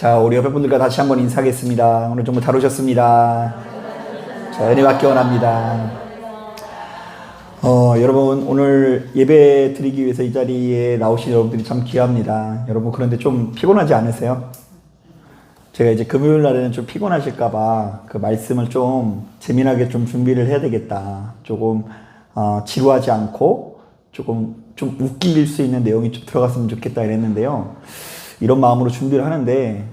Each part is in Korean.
자, 우리 옆에 분들과 다시 한번 인사하겠습니다. 오늘 좀 잘 오셨습니다. 자, 은혜 받기 원합니다. 여러분, 오늘 예배 드리기 위해서 이 자리에 나오신 여러분들이 참 귀합니다. 여러분, 그런데 좀 피곤하지 않으세요? 제가 이제 금요일 날에는 좀 피곤하실까봐 그 말씀을 좀 재미나게 좀 준비를 해야 되겠다. 조금, 지루하지 않고 좀 웃길 수 있는 내용이 좀 들어갔으면 좋겠다 이랬는데요. 이런 마음으로 준비를 하는데,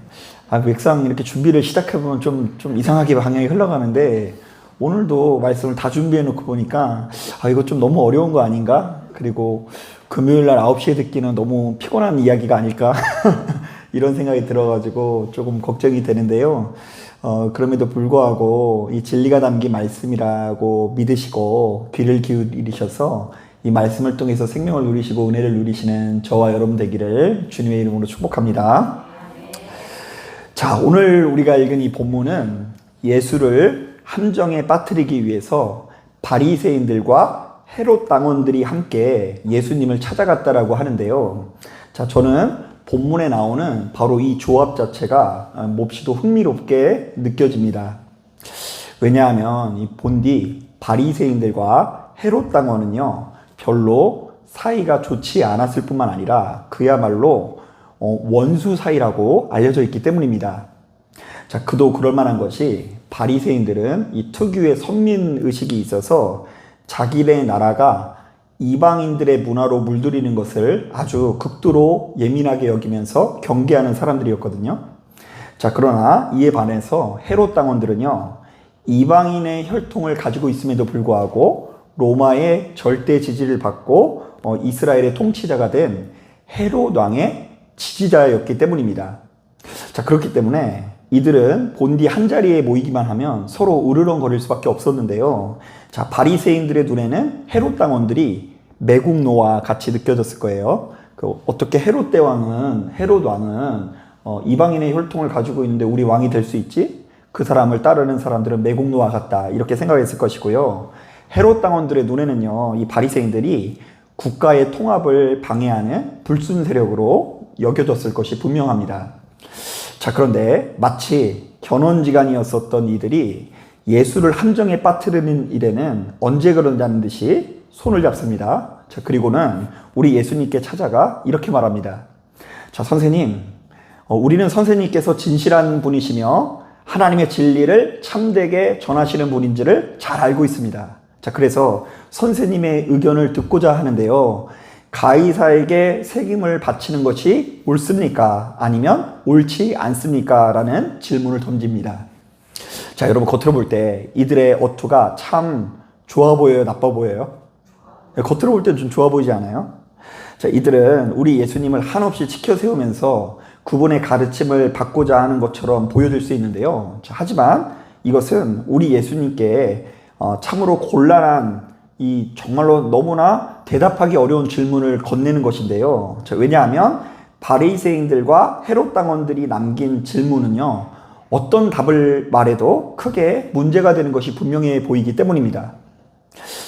맥상 이렇게 준비를 시작해보면 좀 이상하게 방향이 흘러가는데, 오늘도 말씀을 다 준비해놓고 보니까, 이거 좀 너무 어려운 거 아닌가? 그리고 금요일날 9시에 듣기는 너무 피곤한 이야기가 아닐까? 이런 생각이 들어가지고 조금 걱정이 되는데요. 그럼에도 불구하고 이 진리가 담긴 말씀이라고 믿으시고 귀를 기울이셔서 이 말씀을 통해서 생명을 누리시고 은혜를 누리시는 저와 여러분 되기를 주님의 이름으로 축복합니다. 자, 오늘 우리가 읽은 이 본문은 예수를 함정에 빠뜨리기 위해서 바리새인들과 헤롯 당원들이 함께 예수님을 찾아갔다라고 하는데요. 자, 저는 본문에 나오는 바로 이 조합 자체가 몹시도 흥미롭게 느껴집니다. 왜냐하면 이 본디 바리새인들과 헤롯 당원은요, 별로 사이가 좋지 않았을 뿐만 아니라 그야말로 원수 사이라고 알려져 있기 때문입니다. 자, 그도 그럴 만한 것이 바리새인들은 이 특유의 선민의식이 있어서 자기네 나라가 이방인들의 문화로 물들이는 것을 아주 극도로 예민하게 여기면서 경계하는 사람들이었거든요. 자, 그러나 이에 반해서 헤롯 당원들은요, 이방인의 혈통을 가지고 있음에도 불구하고 로마의 절대 지지를 받고 이스라엘의 통치자가 된 헤롯 왕의 지지자였기 때문입니다. 자, 그렇기 때문에 이들은 본디 한자리에 모이기만 하면 서로 으르렁거릴 수밖에 없었는데요. 자, 바리새인들의 눈에는 헤롯 당원들이 매국노와 같이 느껴졌을 거예요. 어떻게 헤롯 왕은 이방인의 혈통을 가지고 있는데 우리 왕이 될 수 있지? 그 사람을 따르는 사람들은 매국노와 같다, 이렇게 생각했을 것이고요. 헤롯 당원들의 눈에는요, 이 바리새인들이 국가의 통합을 방해하는 불순 세력으로 여겨졌을 것이 분명합니다. 자, 그런데 마치 견원지간이었었던 이들이 예수를 함정에 빠뜨리는 일에는 언제 그러냐는 듯이 손을 잡습니다. 자, 그리고는 우리 예수님께 찾아가 이렇게 말합니다. 자, 선생님, 우리는 선생님께서 진실한 분이시며 하나님의 진리를 참되게 전하시는 분인지를 잘 알고 있습니다. 자, 그래서 선생님의 의견을 듣고자 하는데요. 가이사에게 책임을 바치는 것이 옳습니까? 아니면 옳지 않습니까? 라는 질문을 던집니다. 자, 여러분, 겉으로 볼 때 이들의 어투가 참 좋아 보여요? 나빠 보여요? 겉으로 볼 때 좀 좋아 보이지 않아요? 자, 이들은 우리 예수님을 한없이 치켜 세우면서 그분의 가르침을 받고자 하는 것처럼 보여질 수 있는데요. 자, 하지만 이것은 우리 예수님께 참으로 곤란한, 이 정말로 너무나 대답하기 어려운 질문을 건네는 것인데요. 자, 왜냐하면 바리새인들과 헤롯 당원들이 남긴 질문은요, 어떤 답을 말해도 크게 문제가 되는 것이 분명해 보이기 때문입니다.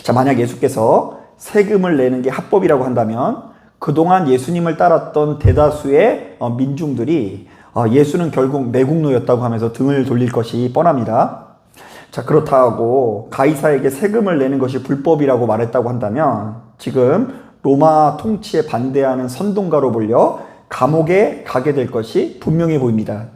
자, 만약 예수께서 세금을 내는 게 합법이라고 한다면 그동안 예수님을 따랐던 대다수의 민중들이 예수는 결국 매국노였다고 하면서 등을 돌릴 것이 뻔합니다. 자, 그렇다고 가이사에게 세금을 내는 것이 불법이라고 말했다고 한다면 지금 로마 통치에 반대하는 선동가로 불려 감옥에 가게 될 것이 분명해 보입니다.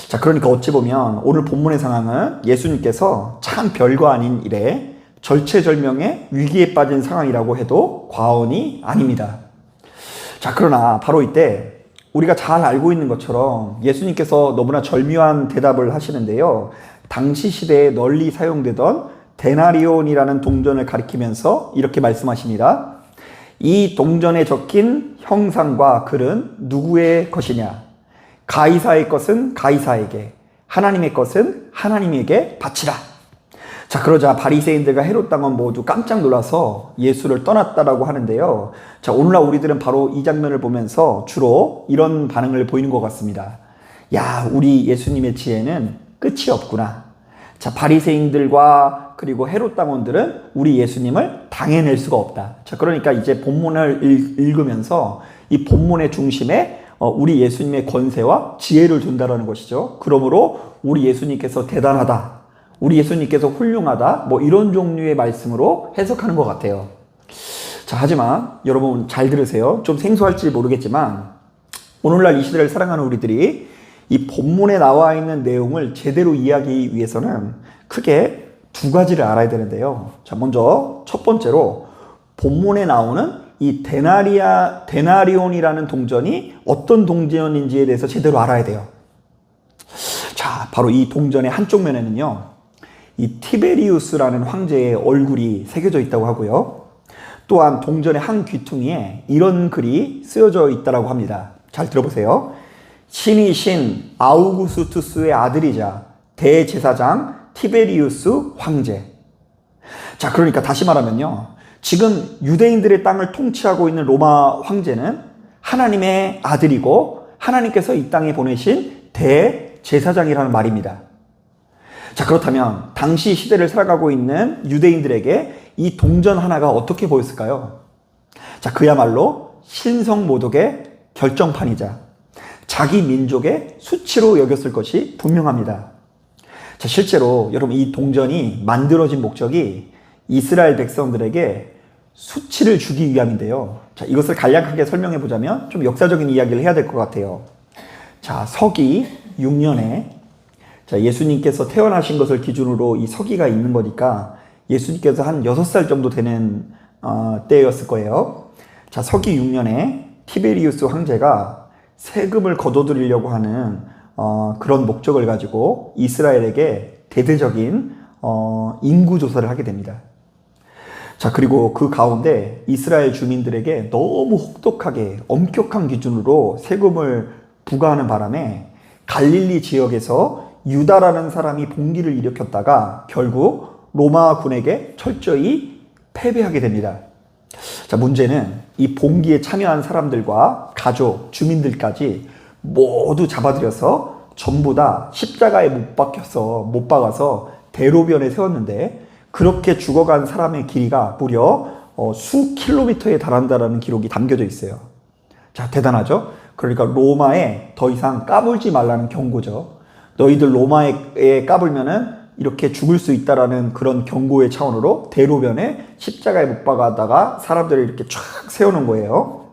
자, 그러니까 어찌 보면 오늘 본문의 상황은 예수님께서 참 별거 아닌 일에 절체절명의 위기에 빠진 상황이라고 해도 과언이 아닙니다. 자, 그러나 바로 이때 우리가 잘 알고 있는 것처럼 예수님께서 너무나 절묘한 대답을 하시는데요. 당시 시대에 널리 사용되던 데나리온이라는 동전을 가리키면서 이렇게 말씀하십니다. 이 동전에 적힌 형상과 글은 누구의 것이냐? 가이사의 것은 가이사에게, 하나님의 것은 하나님에게 바치라. 자, 그러자 바리새인들과 헤롯 당원 모두 깜짝 놀라서 예수를 떠났다라고 하는데요. 자, 오늘날 우리들은 바로 이 장면을 보면서 주로 이런 반응을 보이는 것 같습니다. 야, 우리 예수님의 지혜는 끝이 없구나. 자, 바리새인들과 그리고 헤롯 당원들은 우리 예수님을 당해낼 수가 없다. 자, 그러니까 이제 본문을 읽으면서 이 본문의 중심에 우리 예수님의 권세와 지혜를 준다라는 것이죠. 그러므로 우리 예수님께서 대단하다, 우리 예수님께서 훌륭하다, 뭐 이런 종류의 말씀으로 해석하는 것 같아요. 자, 하지만 여러분 잘 들으세요. 좀 생소할지 모르겠지만 오늘날 이 시대를 살아가는 우리들이 이 본문에 나와 있는 내용을 제대로 이해하기 위해서는 크게 두 가지를 알아야 되는데요. 자, 먼저 첫 번째로 본문에 나오는 이 데나리온이라는 동전이 어떤 동전인지에 대해서 제대로 알아야 돼요. 자, 바로 이 동전의 한쪽 면에는요, 이 티베리우스라는 황제의 얼굴이 새겨져 있다고 하고요. 또한 동전의 한 귀퉁이에 이런 글이 쓰여져 있다고 합니다. 잘 들어보세요. 신이 신 아우구스투스의 아들이자 대제사장 티베리우스 황제. 자, 그러니까 다시 말하면요, 지금 유대인들의 땅을 통치하고 있는 로마 황제는 하나님의 아들이고 하나님께서 이 땅에 보내신 대제사장이라는 말입니다. 자, 그렇다면 당시 시대를 살아가고 있는 유대인들에게 이 동전 하나가 어떻게 보였을까요? 자, 그야말로 신성모독의 결정판이자 자기 민족의 수치로 여겼을 것이 분명합니다. 자, 실제로 여러분 이 동전이 만들어진 목적이 이스라엘 백성들에게 수치를 주기 위함인데요. 자, 이것을 간략하게 설명해 보자면 좀 역사적인 이야기를 해야 될 것 같아요. 자, 서기 6년에 자, 예수님께서 태어나신 것을 기준으로 이 서기가 있는 거니까 예수님께서 한 6살 정도 되는 때였을 거예요. 자, 서기 6년에 티베리우스 황제가 세금을 거둬들이려고 하는 그런 목적을 가지고 이스라엘에게 대대적인 인구조사를 하게 됩니다. 자, 그리고 그 가운데 이스라엘 주민들에게 너무 혹독하게 엄격한 기준으로 세금을 부과하는 바람에 갈릴리 지역에서 유다라는 사람이 봉기를 일으켰다가 결국 로마 군에게 철저히 패배하게 됩니다. 자, 문제는 이 봉기에 참여한 사람들과 가족, 주민들까지 모두 잡아들여서 전부 다 십자가에 못 박아서 대로변에 세웠는데 그렇게 죽어간 사람의 길이가 무려 수 킬로미터에 달한다는 기록이 담겨져 있어요. 자, 대단하죠? 그러니까 로마에 더 이상 까불지 말라는 경고죠. 너희들 로마에 까불면은 이렇게 죽을 수 있다라는 그런 경고의 차원으로 대로변에 십자가에 못 박아다가 사람들을 이렇게 쫙 세우는 거예요.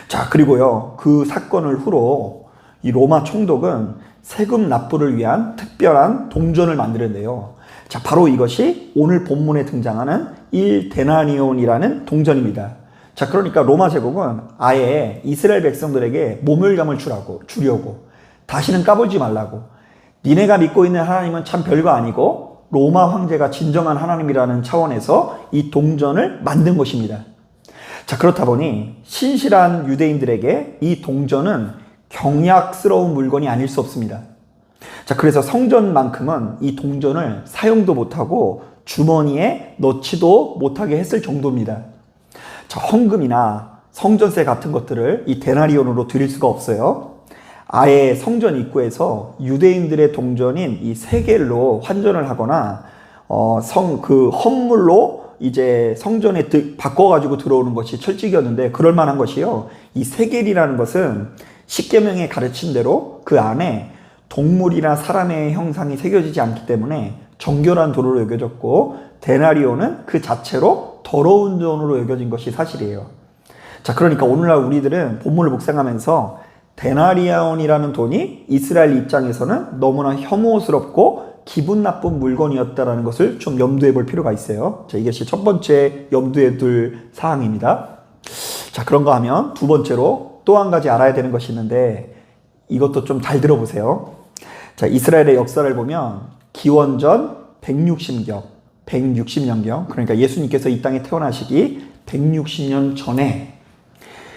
자, 그리고요, 그 사건을 후로 이 로마 총독은 세금 납부를 위한 특별한 동전을 만드는데요. 자, 바로 이것이 오늘 본문에 등장하는 1데나리온이라는 동전입니다. 자, 그러니까 로마 제국은 아예 이스라엘 백성들에게 모멸감을 주려고 다시는 까불지 말라고, 니네가 믿고 있는 하나님은 참 별거 아니고 로마 황제가 진정한 하나님이라는 차원에서 이 동전을 만든 것입니다. 자, 그렇다 보니 신실한 유대인들에게 이 동전은 경약스러운 물건이 아닐 수 없습니다. 자, 그래서 성전만큼은 이 동전을 사용도 못하고 주머니에 넣지도 못하게 했을 정도입니다. 자, 헌금이나 성전세 같은 것들을 이 데나리온으로 드릴 수가 없어요. 아예 성전 입구에서 유대인들의 동전인 이 세겔로 환전을 하거나 헌물로 이제 성전에 바꿔가지고 들어오는 것이 철칙이었는데, 그럴 만한 것이요, 이 세겔이라는 것은 십계명에 가르친 대로 그 안에 동물이나 사람의 형상이 새겨지지 않기 때문에 정결한 돈으로 여겨졌고, 데나리온은 그 자체로 더러운 돈으로 여겨진 것이 사실이에요. 자, 그러니까 오늘날 우리들은 본문을 묵상하면서 데나리온이라는 돈이 이스라엘 입장에서는 너무나 혐오스럽고 기분 나쁜 물건이었다는 것을 좀 염두에 볼 필요가 있어요. 자, 이것이 첫 번째 염두에 둘 사항입니다. 자, 그런가 하면 두 번째로 또 한 가지 알아야 되는 것이 있는데, 이것도 좀 잘 들어보세요. 자, 이스라엘의 역사를 보면 기원전 160년경, 그러니까 예수님께서 이 땅에 태어나시기 160년 전에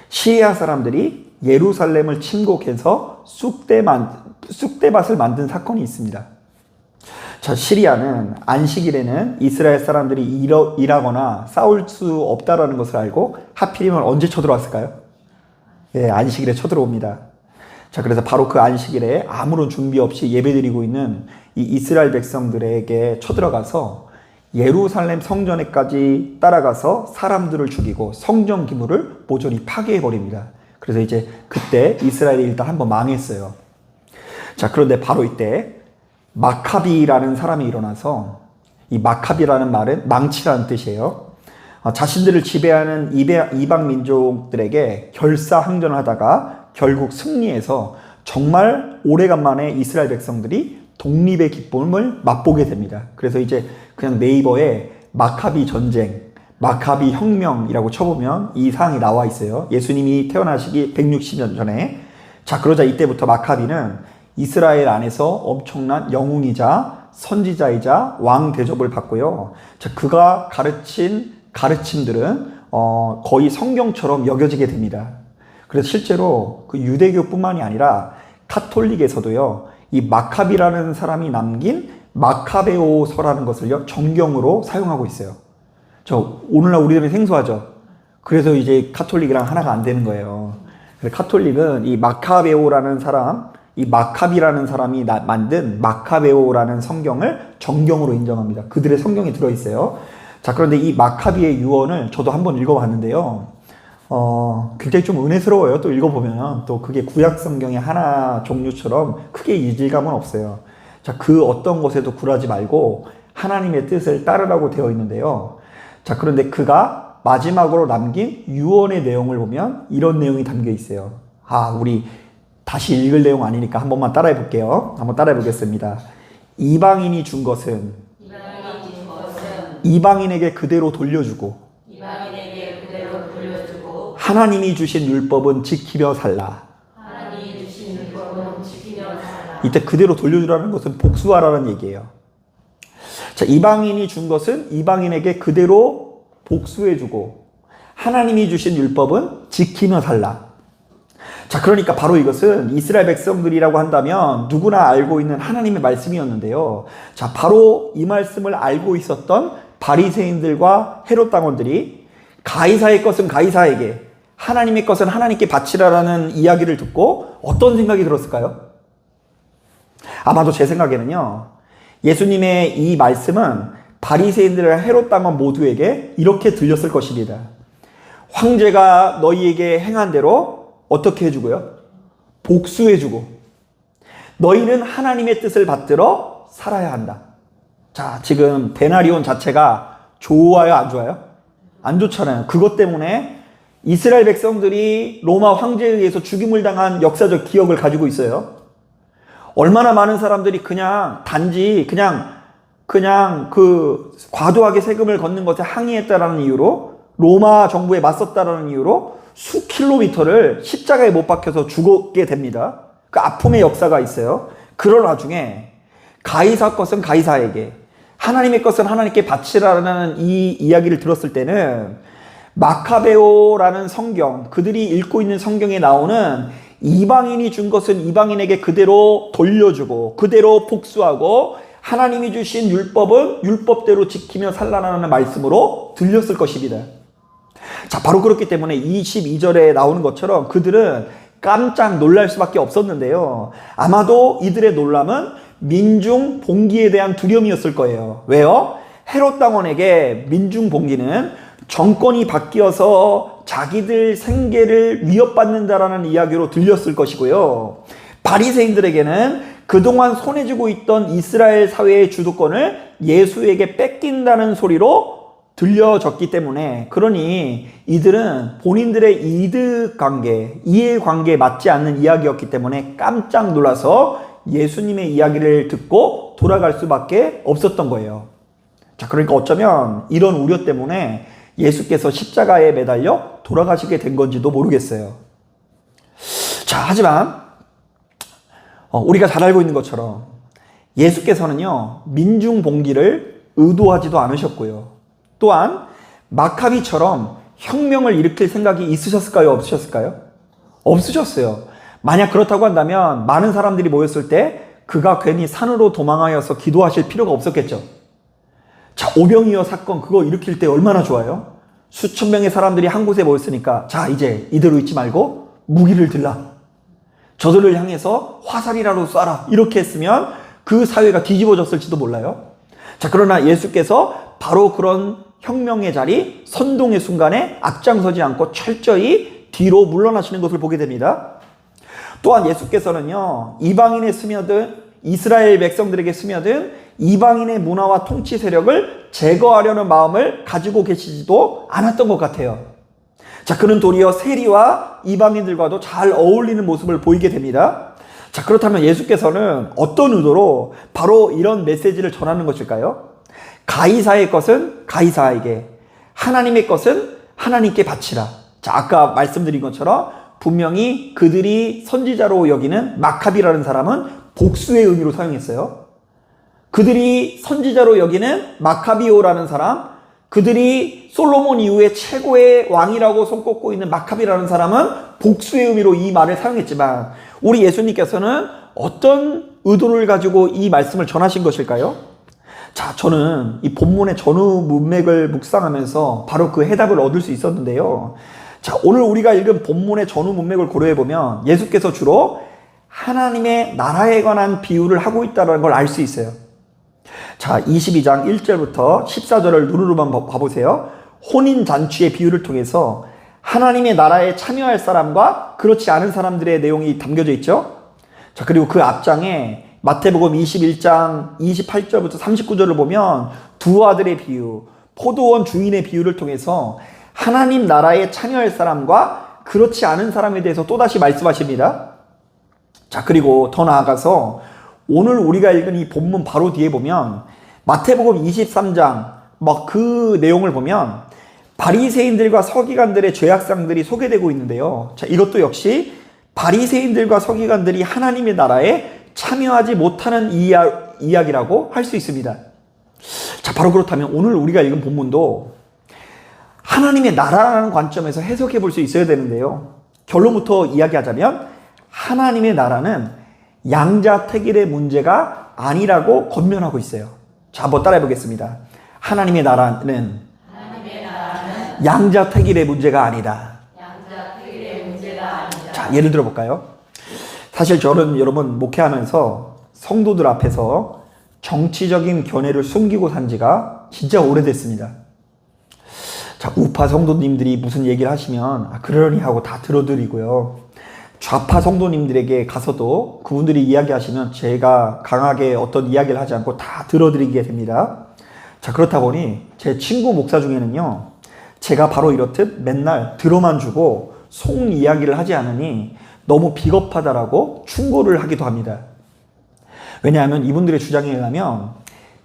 시리아 사람들이 예루살렘을 침공해서 쑥대밭을 만든 사건이 있습니다. 자, 시리아는 안식일에는 이스라엘 사람들이 일하거나 싸울 수 없다라는 것을 알고 하필이면 언제 쳐들어왔을까요? 예, 안식일에 쳐들어옵니다. 자, 그래서 바로 그 안식일에 아무런 준비 없이 예배드리고 있는 이 이스라엘 백성들에게 쳐들어가서 예루살렘 성전에까지 따라가서 사람들을 죽이고 성전 기물을 모조리 파괴해버립니다. 그래서 이제 그때 이스라엘이 일단 한번 망했어요. 자, 그런데 바로 이때 마카비라는 사람이 일어나서, 이 마카비라는 말은 망치라는 뜻이에요. 자신들을 지배하는 이방 민족들에게 결사항전을 하다가 결국 승리해서 정말 오래간만에 이스라엘 백성들이 독립의 기쁨을 맛보게 됩니다. 그래서 이제 그냥 네이버에 마카비 전쟁, 마카비 혁명이라고 쳐보면 이 사항이 나와 있어요. 예수님이 태어나시기 160년 전에. 자, 그러자 이때부터 마카비는 이스라엘 안에서 엄청난 영웅이자 선지자이자 왕 대접을 받고요. 자, 그가 가르친 가르침들은 거의 성경처럼 여겨지게 됩니다. 그래서 실제로 그 유대교뿐만이 아니라 카톨릭에서도요, 이 마카비라는 사람이 남긴 마카베오서라는 것을요, 정경으로 사용하고 있어요. 오늘날 우리들은 생소하죠. 그래서 이제 카톨릭이랑 하나가 안 되는 거예요. 그래서 카톨릭은 이 마카베오라는 사람, 이 마카비라는 사람이 만든 마카베오라는 성경을 정경으로 인정합니다. 그들의 성경에 들어있어요. 자, 그런데 이 마카비의 유언을 저도 한번 읽어봤는데요. 굉장히 좀 은혜스러워요. 또 읽어보면 또 그게 구약 성경의 하나 종류처럼 크게 이질감은 없어요. 자, 그 어떤 것에도 굴하지 말고 하나님의 뜻을 따르라고 되어 있는데요. 자, 그런데 그가 마지막으로 남긴 유언의 내용을 보면 이런 내용이 담겨 있어요. 우리 다시 읽을 내용 아니니까 한 번만 따라해 볼게요. 한번 따라해 보겠습니다. 이방인이 준 것은 이방인에게 그대로 돌려주고 하나님이 주신 율법은 지키며 살라. 이때 그대로 돌려주라는 것은 복수하라는 얘기예요. 자, 이방인이 준 것은 이방인에게 그대로 복수해주고 하나님이 주신 율법은 지키며 살라. 자, 그러니까 바로 이것은 이스라엘 백성들이라고 한다면 누구나 알고 있는 하나님의 말씀이었는데요. 자, 바로 이 말씀을 알고 있었던 바리새인들과 헤롯 당원들이 가이사의 것은 가이사에게, 하나님의 것은 하나님께 바치라라는 이야기를 듣고 어떤 생각이 들었을까요? 아마도 제 생각에는요, 예수님의 이 말씀은 바리새인들과 헤롯 당원 모두에게 이렇게 들렸을 것입니다. 황제가 너희에게 행한 대로 어떻게 해주고요? 복수해주고 너희는 하나님의 뜻을 받들어 살아야 한다. 자, 지금 데나리온 자체가 좋아요, 안 좋아요? 안 좋잖아요. 그것 때문에 이스라엘 백성들이 로마 황제에 의해서 죽임을 당한 역사적 기억을 가지고 있어요. 얼마나 많은 사람들이 단지 그 과도하게 세금을 걷는 것에 항의했다라는 이유로, 로마 정부에 맞섰다라는 이유로 수 킬로미터를 십자가에 못 박혀서 죽게 됩니다. 그 아픔의 역사가 있어요. 그런 와중에 가이사 것은 가이사에게, 하나님의 것은 하나님께 바치라는 이 이야기를 들었을 때는 마카베오라는 성경, 그들이 읽고 있는 성경에 나오는 이방인이 준 것은 이방인에게 그대로 돌려주고 그대로 복수하고 하나님이 주신 율법은 율법대로 지키며 살라라는 말씀으로 들렸을 것입니다. 자, 바로 그렇기 때문에 22절에 나오는 것처럼 그들은 깜짝 놀랄 수밖에 없었는데요. 아마도 이들의 놀람은 민중 봉기에 대한 두려움이었을 거예요. 왜요? 헤롯 당원에게 민중 봉기는 정권이 바뀌어서 자기들 생계를 위협받는다라는 이야기로 들렸을 것이고요. 바리새인들에게는 그동안 손에 쥐고 있던 이스라엘 사회의 주도권을 예수에게 뺏긴다는 소리로 들려졌기 때문에, 그러니 이들은 본인들의 이득관계, 이해관계에 맞지 않는 이야기였기 때문에 깜짝 놀라서 예수님의 이야기를 듣고 돌아갈 수밖에 없었던 거예요. 자, 그러니까 어쩌면 이런 우려 때문에 예수께서 십자가에 매달려 돌아가시게 된 건지도 모르겠어요. 자, 하지만 우리가 잘 알고 있는 것처럼 예수께서는요, 민중 봉기를 의도하지도 않으셨고요. 또한 마카비처럼 혁명을 일으킬 생각이 있으셨을까요? 없으셨을까요? 없으셨어요. 만약 그렇다고 한다면 많은 사람들이 모였을 때 그가 괜히 산으로 도망하여서 기도하실 필요가 없었겠죠. 자, 오병이어 사건 그거 일으킬 때 얼마나 좋아요? 수천 명의 사람들이 한 곳에 모였으니까 자, 이제 이대로 있지 말고 무기를 들라. 저들을 향해서 화살이라도 쏴라. 이렇게 했으면 그 사회가 뒤집어졌을지도 몰라요. 자, 그러나 예수께서 바로 그런 혁명의 자리, 선동의 순간에 앞장서지 않고 철저히 뒤로 물러나시는 것을 보게 됩니다. 또한 예수께서는요, 이방인에 스며든 이스라엘 백성들에게 스며든 이방인의 문화와 통치 세력을 제거하려는 마음을 가지고 계시지도 않았던 것 같아요. 자, 그는 도리어 세리와 이방인들과도 잘 어울리는 모습을 보이게 됩니다. 자, 그렇다면 예수께서는 어떤 의도로 바로 이런 메시지를 전하는 것일까요? 가이사의 것은 가이사에게, 하나님의 것은 하나님께 바치라. 자, 아까 말씀드린 것처럼 분명히 그들이 선지자로 여기는 마카비라는 사람은 복수의 의미로 사용했어요. 그들이 선지자로 여기는 마카비오라는 사람, 그들이 솔로몬 이후에 최고의 왕이라고 손꼽고 있는 마카비라는 사람은 복수의 의미로 이 말을 사용했지만 우리 예수님께서는 어떤 의도를 가지고 이 말씀을 전하신 것일까요? 자, 저는 이 본문의 전후 문맥을 묵상하면서 바로 그 해답을 얻을 수 있었는데요. 자, 오늘 우리가 읽은 본문의 전후 문맥을 고려해보면 예수께서 주로 하나님의 나라에 관한 비유를 하고 있다는 걸 알 수 있어요. 자, 22장 1절부터 14절을 누르르만 봐보세요. 혼인잔치의 비유를 통해서 하나님의 나라에 참여할 사람과 그렇지 않은 사람들의 내용이 담겨져 있죠. 자, 그리고 그 앞장에 마태복음 21장 28절부터 39절을 보면 두 아들의 비유, 포도원 주인의 비유를 통해서 하나님 나라에 참여할 사람과 그렇지 않은 사람에 대해서 또다시 말씀하십니다. 자, 그리고 더 나아가서 오늘 우리가 읽은 이 본문 바로 뒤에 보면 마태복음 23장 막 그 내용을 보면 바리새인들과 서기관들의 죄악상들이 소개되고 있는데요. 자, 이것도 역시 바리새인들과 서기관들이 하나님의 나라에 참여하지 못하는 이야기라고 할 수 있습니다. 자, 바로 그렇다면 오늘 우리가 읽은 본문도 하나님의 나라라는 관점에서 해석해 볼 수 있어야 되는데요. 결론부터 이야기하자면 하나님의 나라는 양자택일의 문제가 아니라고 권면하고 있어요. 자, 한번 따라해 보겠습니다. 하나님의 나라는 양자택일의 문제가 아니다. 자, 예를 들어 볼까요? 사실 저는 여러분 목회하면서 성도들 앞에서 정치적인 견해를 숨기고 산 지가 진짜 오래됐습니다. 자, 우파 성도님들이 무슨 얘기를 하시면 그러니 하고 다 들어드리고요. 좌파 성도님들에게 가서도 그분들이 이야기하시면 제가 강하게 어떤 이야기를 하지 않고 다 들어드리게 됩니다. 자, 그렇다 보니 제 친구 목사 중에는요, 제가 바로 이렇듯 맨날 들어만 주고 속 이야기를 하지 않으니 너무 비겁하다라고 충고를 하기도 합니다. 왜냐하면 이분들의 주장에 의하면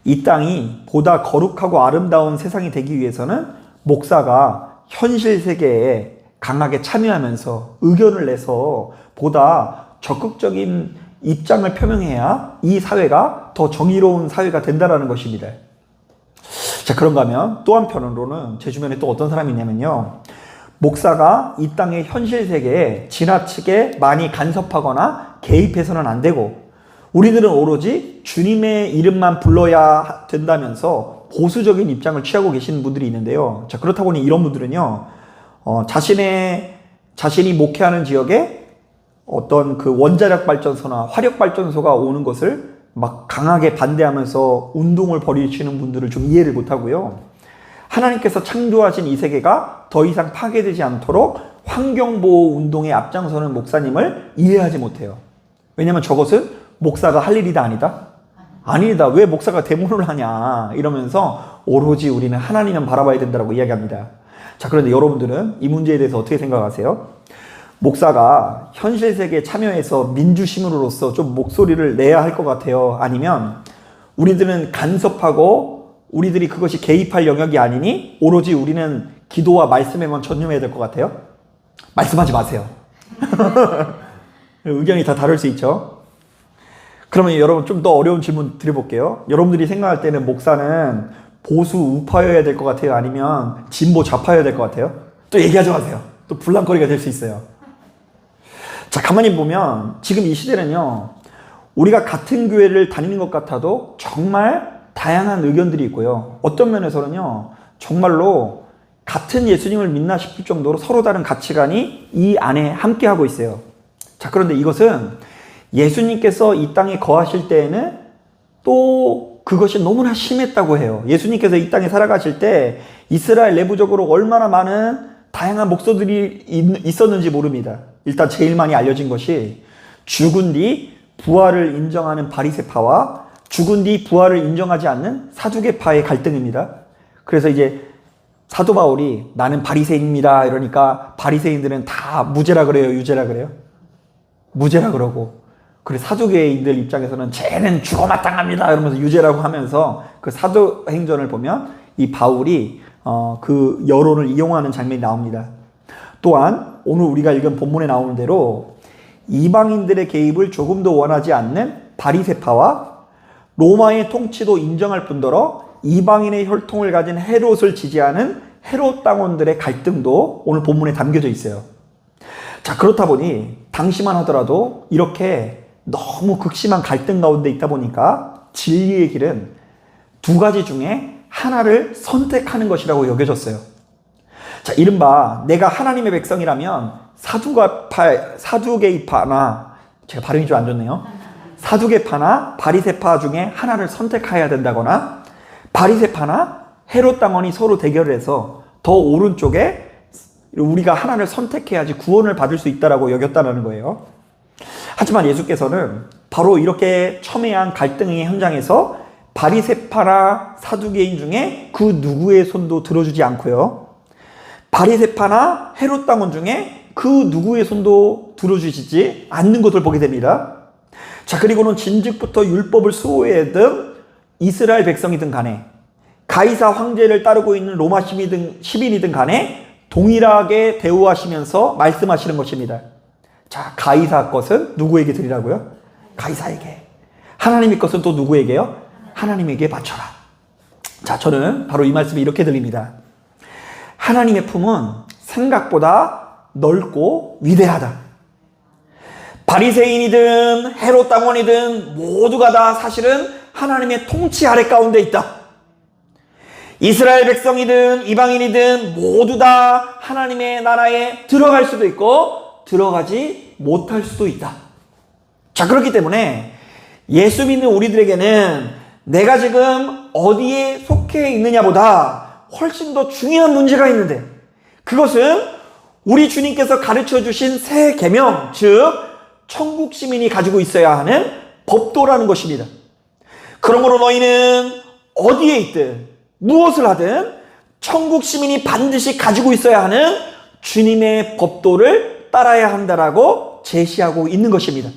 이 땅이 보다 거룩하고 아름다운 세상이 되기 위해서는 목사가 현실 세계에 강하게 참여하면서 의견을 내서 보다 적극적인 입장을 표명해야 이 사회가 더 정의로운 사회가 된다는 것입니다. 자, 그런가 하면 또 한편으로는 제 주변에 또 어떤 사람이 있냐면요, 목사가 이 땅의 현실 세계에 지나치게 많이 간섭하거나 개입해서는 안 되고 우리들은 오로지 주님의 이름만 불러야 된다면서 보수적인 입장을 취하고 계시는 분들이 있는데요. 자, 그렇다 보니 이런 분들은요, 자신이 목회하는 지역에 어떤 그 원자력 발전소나 화력 발전소가 오는 것을 막 강하게 반대하면서 운동을 벌이시는 분들을 좀 이해를 못하고요. 하나님께서 창조하신 이 세계가 더 이상 파괴되지 않도록 환경보호 운동에 앞장서는 목사님을 이해하지 못해요. 왜냐하면 저것은 목사가 할 일이다 아니다? 아니다. 왜 목사가 대문을 하냐 이러면서 오로지 우리는 하나님만 바라봐야 된다고 이야기합니다. 자, 그런데 여러분들은 이 문제에 대해서 어떻게 생각하세요? 목사가 현실 세계에 참여해서 민주시민으로서 좀 목소리를 내야 할 것 같아요? 아니면 우리들은 간섭하고 우리들이 그것이 개입할 영역이 아니니 오로지 우리는 기도와 말씀에만 전념해야 될 것 같아요? 말씀하지 마세요. 의견이 다 다를 수 있죠. 그러면 여러분 좀 더 어려운 질문 드려볼게요. 여러분들이 생각할 때는 목사는 보수 우파여야 될 것 같아요? 아니면 진보 좌파여야 될 것 같아요? 또 얘기하지 마세요. 또 분란거리가 될 수 있어요. 자, 가만히 보면 지금 이 시대는요, 우리가 같은 교회를 다니는 것 같아도 정말 다양한 의견들이 있고요. 어떤 면에서는요, 정말로 같은 예수님을 믿나 싶을 정도로 서로 다른 가치관이 이 안에 함께하고 있어요. 자, 그런데 이것은 예수님께서 이 땅에 거하실 때에는 또 그것이 너무나 심했다고 해요. 예수님께서 이 땅에 살아가실 때 이스라엘 내부적으로 얼마나 많은 다양한 목소들이 있었는지 모릅니다. 일단 제일 많이 알려진 것이 죽은 뒤 부활을 인정하는 바리새파와 죽은 뒤 부활을 인정하지 않는 사두개파의 갈등입니다. 그래서 이제 사도 바울이 나는 바리새인입니다 이러니까 바리새인들은 다 무죄라 그래요, 유죄라 그래요? 무죄라 그러고, 그리고 사두개인들 입장에서는 쟤는 죽어 마땅합니다 이러면서 유죄라고 하면서 그 사도행전을 보면 이 바울이 그 여론을 이용하는 장면이 나옵니다. 또한 오늘 우리가 읽은 본문에 나오는 대로 이방인들의 개입을 조금도 원하지 않는 바리새파와 로마의 통치도 인정할 뿐더러 이방인의 혈통을 가진 헤롯을 지지하는 헤롯 당원들의 갈등도 오늘 본문에 담겨져 있어요. 자, 그렇다 보니 당시만 하더라도 이렇게 너무 극심한 갈등 가운데 있다 보니까 진리의 길은 두 가지 중에 하나를 선택하는 것이라고 여겨졌어요. 자, 이른바 내가 하나님의 백성이라면 사두개파나, 제가 발음이 좀 안 좋네요. 사두개파나 바리새파 중에 하나를 선택해야 된다거나, 바리새파나 헤롯 당원이 서로 대결을 해서 더 오른쪽에 우리가 하나를 선택해야지 구원을 받을 수 있다라고 여겼다는 거예요. 하지만 예수께서는 바로 이렇게 첨예한 갈등의 현장에서 바리새파나 사두개인 중에 그 누구의 손도 들어주지 않고요, 바리새파나 헤롯 당원 중에 그 누구의 손도 들어주시지 않는 것을 보게 됩니다. 자, 그리고는 진즉부터 율법을 수호해던 이스라엘 백성이든 간에 가이사 황제를 따르고 있는 로마 시민이든 간에 동일하게 대우하시면서 말씀하시는 것입니다. 자, 가이사 것은 누구에게 드리라고요? 가이사에게. 하나님의 것은 또 누구에게요? 하나님에게 바쳐라. 자, 저는 바로 이 말씀이 이렇게 들립니다. 하나님의 품은 생각보다 넓고 위대하다. 바리새인이든 헤롯 당원이든 모두가 다 사실은 하나님의 통치 아래 가운데 있다. 이스라엘 백성이든 이방인이든 모두 다 하나님의 나라에 들어갈 수도 있고 들어가지 못할 수도 있다. 자, 그렇기 때문에 예수 믿는 우리들에게는 내가 지금 어디에 속해 있느냐보다 훨씬 더 중요한 문제가 있는데, 그것은 우리 주님께서 가르쳐 주신 새 계명, 즉 천국 시민이 가지고 있어야 하는 법도라는 것입니다. 그러므로 너희는 어디에 있든 무엇을 하든 천국 시민이 반드시 가지고 있어야 하는 주님의 법도를 따라야 한다라고 제시하고 있는 것입니다.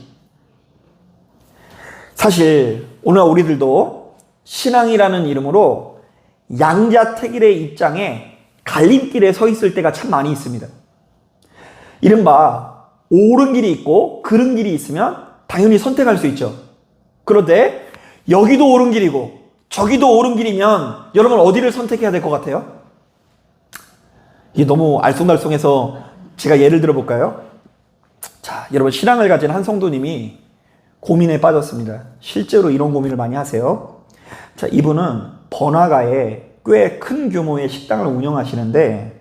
사실 오늘 우리들도 신앙이라는 이름으로 양자택일의 입장에 갈림길에 서 있을 때가 참 많이 있습니다. 이른바 옳은 길이 있고 그른 길이 있으면 당연히 선택할 수 있죠. 그런데 여기도 옳은 길이고 저기도 옳은 길이면 여러분 어디를 선택해야 될 것 같아요? 이게 너무 알쏭달쏭해서 제가 예를 들어볼까요? 자, 여러분 신앙을 가진 한 성도님이 고민에 빠졌습니다. 실제로 이런 고민을 많이 하세요. 자, 이분은 번화가에 꽤 큰 규모의 식당을 운영하시는데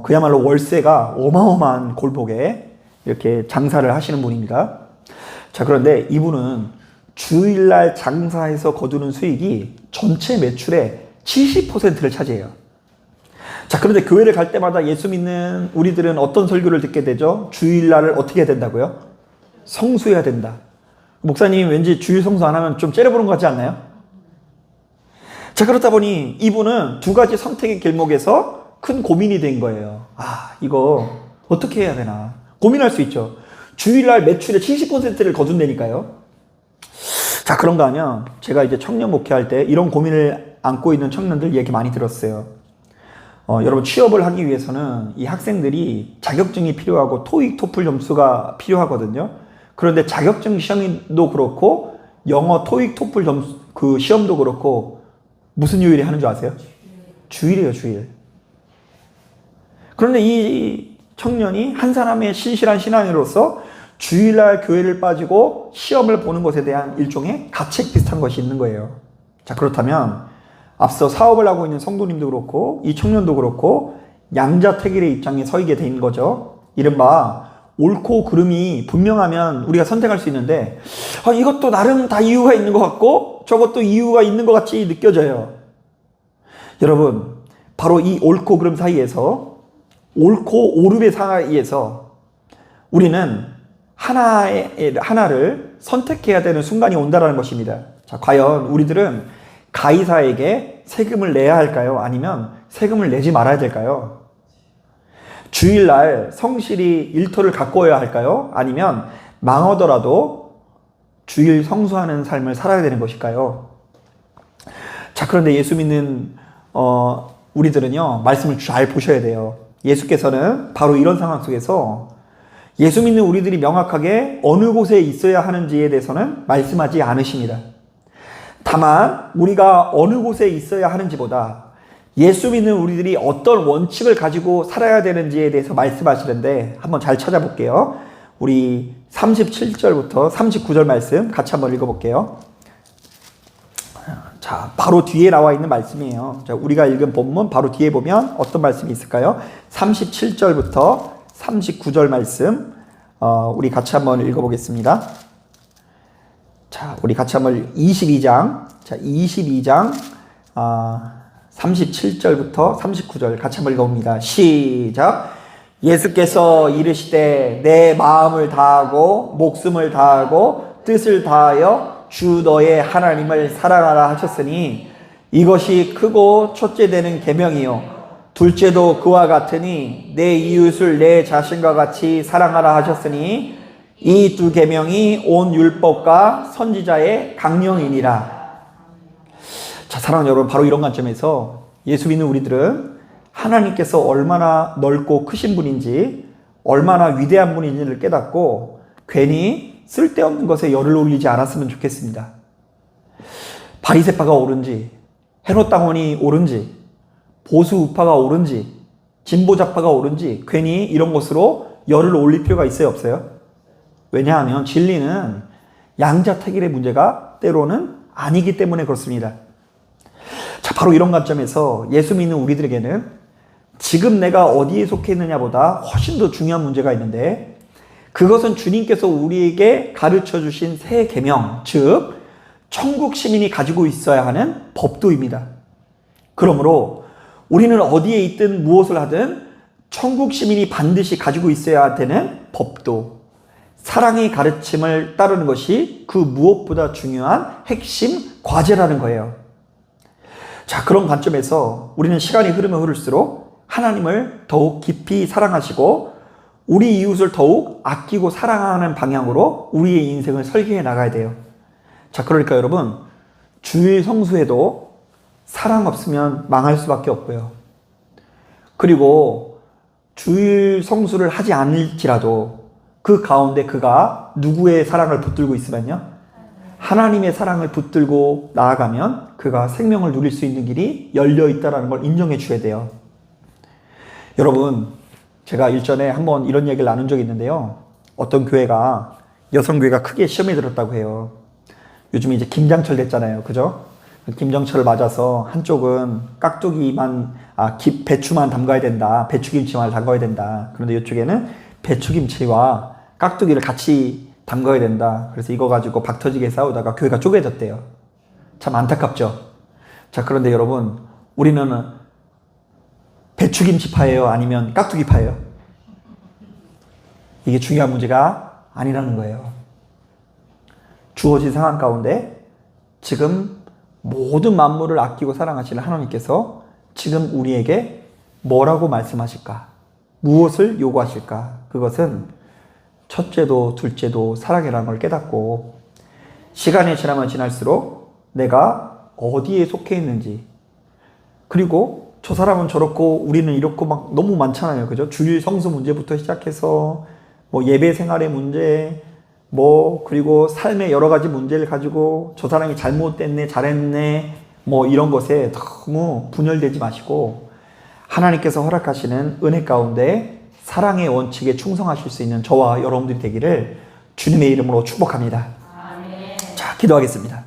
그야말로 월세가 어마어마한 골목에 이렇게 장사를 하시는 분입니다. 자, 그런데 이분은 주일날 장사해서 거두는 수익이 전체 매출의 70%를 차지해요. 자, 그런데 교회를 갈 때마다 예수 믿는 우리들은 어떤 설교를 듣게 되죠? 주일날을 어떻게 해야 된다고요? 성수해야 된다. 목사님 왠지 주일 성수 안 하면 좀 째려보는 것 같지 않나요? 자, 그렇다 보니 이분은 두 가지 선택의 길목에서 큰 고민이 된 거예요. 아, 이거 어떻게 해야 되나 고민할 수 있죠. 주일날 매출의 70%를 거둔다니까요. 자, 그런가 하면 제가 이제 청년 목회할 때 이런 고민을 안고 있는 청년들 얘기 많이 들었어요. 여러분 취업을 하기 위해서는 이 학생들이 자격증이 필요하고 토익, 토플 점수가 필요하거든요. 그런데 자격증 시험도 그렇고 영어 토익, 토플 점수 그 시험도 그렇고 무슨 요일에 하는 줄 아세요? 주일이에요, 주일. 그런데 이 청년이 한 사람의 신실한 신앙인으로서 주일날 교회를 빠지고 시험을 보는 것에 대한 일종의 가책 비슷한 것이 있는 거예요. 자, 그렇다면 앞서 사업을 하고 있는 성도님도 그렇고 이 청년도 그렇고 양자택일의 입장에 서 있게 된 거죠. 이른바 옳고 그름이 분명하면 우리가 선택할 수 있는데 이것도 나름 다 이유가 있는 것 같고 저것도 이유가 있는 것 같이 느껴져요. 여러분, 바로 이 옳고 그름 사이에서 옳고 오름의 사이에서 우리는 하나를 선택해야 되는 순간이 온다라는 것입니다. 자, 과연 우리들은 가이사에게 세금을 내야 할까요? 아니면 세금을 내지 말아야 될까요? 주일날 성실히 일터를 가꿔야 할까요? 아니면 망하더라도 주일 성수하는 삶을 살아야 되는 것일까요? 자, 그런데 예수 믿는 우리들은요, 말씀을 잘 보셔야 돼요. 예수께서는 바로 이런 상황 속에서 예수 믿는 우리들이 명확하게 어느 곳에 있어야 하는지에 대해서는 말씀하지 않으십니다. 다만 우리가 어느 곳에 있어야 하는지보다 예수 믿는 우리들이 어떤 원칙을 가지고 살아야 되는지에 대해서 말씀하시는데 한번 잘 찾아볼게요. 우리 37절부터 39절 말씀 같이 한번 읽어볼게요. 자, 바로 뒤에 나와 있는 말씀이에요. 자, 우리가 읽은 본문 바로 뒤에 보면 어떤 말씀이 있을까요? 37절부터 39절 말씀 우리 같이 한번 읽어보겠습니다. 자, 우리 같이 한번 22장 37절부터 39절 같이 한번 읽어봅니다. 시작. 예수께서 이르시되 내 마음을 다하고 목숨을 다하고 뜻을 다하여 주 너의 하나님을 사랑하라 하셨으니 이것이 크고 첫째 되는 계명이요 둘째도 그와 같으니 내 이웃을 내 자신과 같이 사랑하라 하셨으니 이 두 계명이 온 율법과 선지자의 강령이니라. 자, 사랑하는 여러분, 바로 이런 관점에서 예수 믿는 우리들은 하나님께서 얼마나 넓고 크신 분인지, 얼마나 위대한 분인지를 깨닫고 괜히 쓸데없는 것에 열을 올리지 않았으면 좋겠습니다. 바리새파가 옳은지, 헤롯 당원이 옳은지, 보수 우파가 옳은지, 진보 좌파가 옳은지 괜히 이런 것으로 열을 올릴 필요가 있어요, 없어요? 왜냐하면 진리는 양자택일의 문제가 때로는 아니기 때문에 그렇습니다. 자, 바로 이런 관점에서 예수 믿는 우리들에게는 지금 내가 어디에 속해 있느냐보다 훨씬 더 중요한 문제가 있는데, 그것은 주님께서 우리에게 가르쳐 주신 새 계명, 즉 천국 시민이 가지고 있어야 하는 법도입니다. 그러므로 우리는 어디에 있든 무엇을 하든 천국 시민이 반드시 가지고 있어야 되는 법도, 사랑의 가르침을 따르는 것이 그 무엇보다 중요한 핵심 과제라는 거예요. 자, 그런 관점에서 우리는 시간이 흐르면 흐를수록 하나님을 더욱 깊이 사랑하시고 우리 이웃을 더욱 아끼고 사랑하는 방향으로 우리의 인생을 설계해 나가야 돼요. 자, 그러니까 여러분, 주일 성수에도 사랑 없으면 망할 수밖에 없고요. 그리고 주일 성수를 하지 않을지라도 그 가운데 그가 누구의 사랑을 붙들고 있으면요, 하나님의 사랑을 붙들고 나아가면 그가 생명을 누릴 수 있는 길이 열려 있다는 걸 인정해 줘야 돼요. 여러분, 제가 일전에 한번 이런 얘기를 나눈 적이 있는데요. 어떤 교회가, 여성교회가 크게 시험에 들었다고 해요. 요즘에 이제 김장철 됐잖아요. 그죠? 김장철을 맞아서 한쪽은 깍두기만, 배추만 담가야 된다. 배추김치만 담가야 된다. 그런데 이쪽에는 배추김치와 깍두기를 같이 담가야 된다. 그래서 이거 가지고 박 터지게 싸우다가 교회가 쪼개졌대요. 참 안타깝죠? 자, 그런데 여러분, 우리는 배추김치파예요? 아니면 깍두기파예요? 이게 중요한 문제가 아니라는 거예요. 주어진 상황 가운데 지금 모든 만물을 아끼고 사랑하시는 하나님께서 지금 우리에게 뭐라고 말씀하실까? 무엇을 요구하실까? 그것은 첫째도 둘째도 사랑이라는 걸 깨닫고, 시간이 지나면 지날수록 내가 어디에 속해 있는지, 그리고 저 사람은 저렇고 우리는 이렇고 막 너무 많잖아요. 그죠? 주일 성수 문제부터 시작해서 뭐 예배 생활의 문제, 그리고 삶의 여러 가지 문제를 가지고 저 사람이 잘못됐네, 잘했네, 이런 것에 너무 분열되지 마시고 하나님께서 허락하시는 은혜 가운데 사랑의 원칙에 충성하실 수 있는 저와 여러분들이 되기를 주님의 이름으로 축복합니다. 아멘. 자, 기도하겠습니다.